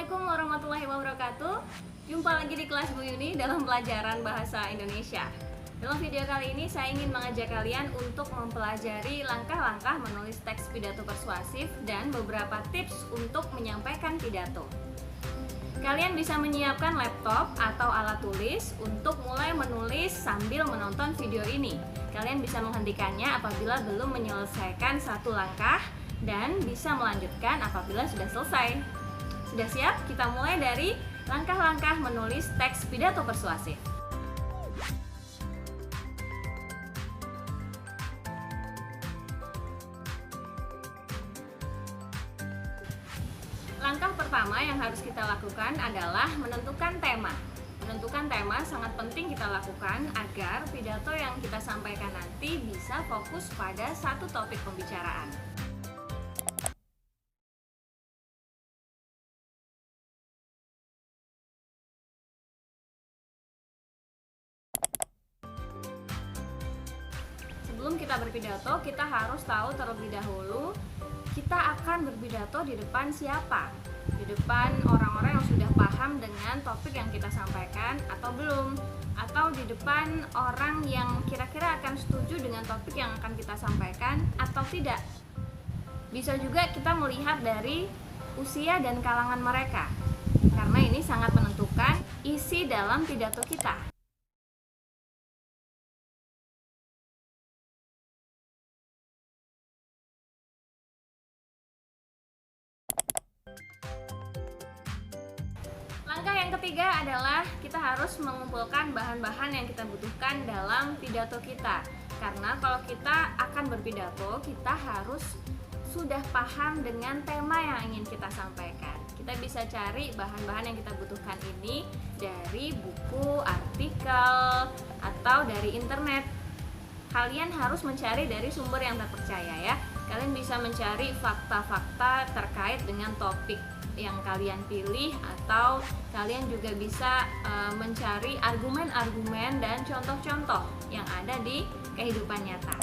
Assalamualaikum warahmatullahi wabarakatuh. Jumpa lagi di kelas Bu Yuni dalam pelajaran Bahasa Indonesia. Dalam video kali ini saya ingin mengajak kalian untuk mempelajari langkah-langkah menulis teks pidato persuasif dan beberapa tips untuk menyampaikan pidato. Kalian bisa menyiapkan laptop atau alat tulis untuk mulai menulis sambil menonton video ini. Kalian bisa menghentikannya apabila belum menyelesaikan satu langkah dan bisa melanjutkan apabila sudah selesai. Sudah siap? Kita mulai dari langkah-langkah menulis teks pidato persuasif. Langkah pertama yang harus kita lakukan adalah menentukan tema. Menentukan tema sangat penting kita lakukan agar pidato yang kita sampaikan nanti bisa fokus pada satu topik pembicaraan. Sebelum kita berpidato, kita harus tahu terlebih dahulu kita akan berpidato di depan siapa? Di depan orang-orang yang sudah paham dengan topik yang kita sampaikan atau belum? Atau di depan orang yang kira-kira akan setuju dengan topik yang akan kita sampaikan atau tidak? Bisa juga kita melihat dari usia dan kalangan mereka, karena ini sangat menentukan isi dalam pidato kita. Langkah yang ketiga adalah kita harus mengumpulkan bahan-bahan yang kita butuhkan dalam pidato kita. Karena kalau kita akan berpidato, kita harus sudah paham dengan tema yang ingin kita sampaikan. Kita bisa cari bahan-bahan yang kita butuhkan ini dari buku, artikel, atau dari internet. Kalian harus mencari dari sumber yang terpercaya ya. Kalian bisa mencari fakta-fakta terkait dengan topik yang kalian pilih, atau kalian juga bisa mencari argumen-argumen dan contoh-contoh yang ada di kehidupan nyata.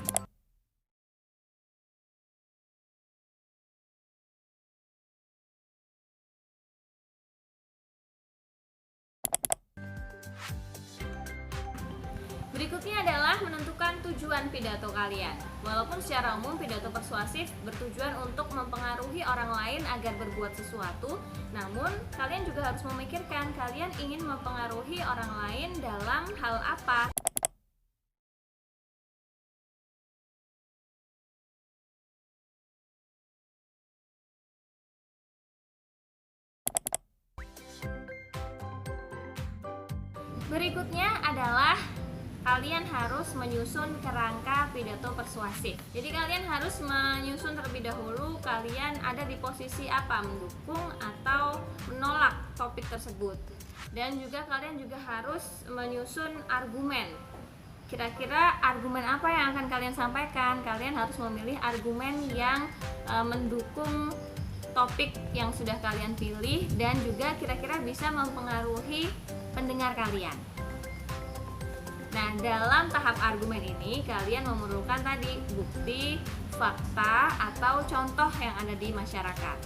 Berikutnya adalah menentukan tujuan pidato kalian. Walaupun secara umum pidato persuasif bertujuan untuk mempengaruhi orang lain agar berbuat sesuatu, namun kalian juga harus memikirkan kalian ingin mempengaruhi orang lain dalam hal apa. Berikutnya adalah kalian harus menyusun kerangka pidato persuasif. Jadi kalian harus menyusun terlebih dahulu kalian ada di posisi apa, mendukung atau menolak topik tersebut. Dan juga kalian juga harus menyusun argumen. Kira-kira argumen apa yang akan kalian sampaikan? Kalian harus memilih argumen yang mendukung topik yang sudah kalian pilih dan juga kira-kira bisa mempengaruhi pendengar kalian. Nah, dalam tahap argumen ini kalian memerlukan tadi bukti, fakta, atau contoh yang ada di masyarakat.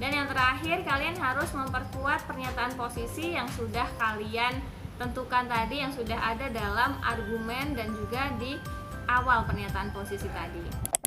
Dan yang terakhir, kalian harus memperkuat pernyataan posisi yang sudah kalian tentukan tadi, yang sudah ada dalam argumen dan juga di awal pernyataan posisi tadi.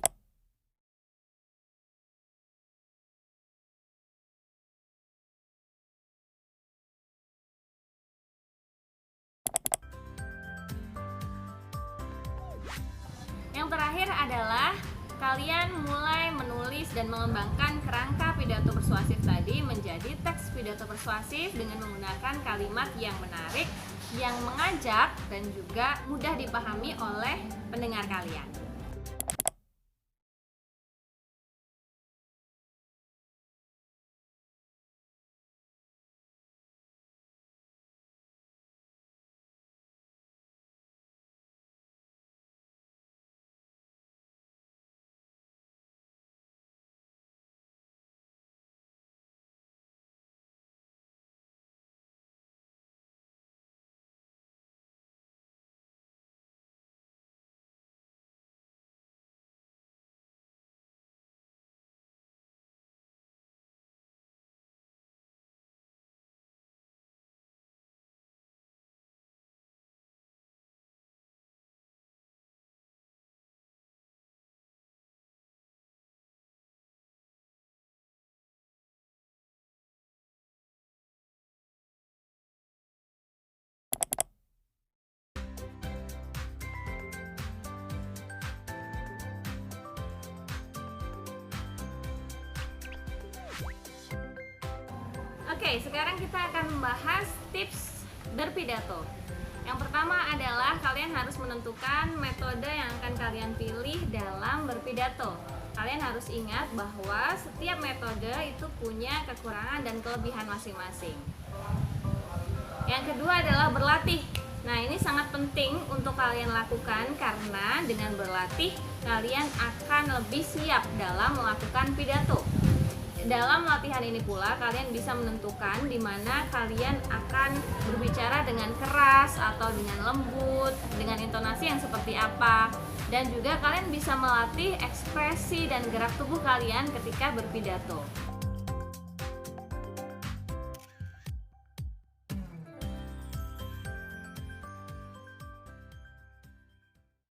Yang terakhir adalah kalian mulai menulis dan mengembangkan kerangka pidato persuasif tadi menjadi teks pidato persuasif dengan menggunakan kalimat yang menarik, yang mengajak, dan juga mudah dipahami oleh pendengar kalian. Oke, sekarang kita akan membahas tips berpidato. Yang pertama adalah kalian harus menentukan metode yang akan kalian pilih dalam berpidato. Kalian harus ingat bahwa setiap metode itu punya kekurangan dan kelebihan masing-masing. Yang kedua adalah berlatih. Nah, ini sangat penting untuk kalian lakukan karena dengan berlatih kalian akan lebih siap dalam melakukan pidato. Dalam latihan ini pula kalian bisa menentukan di mana kalian akan berbicara dengan keras atau dengan lembut, dengan intonasi yang seperti apa. Dan juga kalian bisa melatih ekspresi dan gerak tubuh kalian ketika berpidato.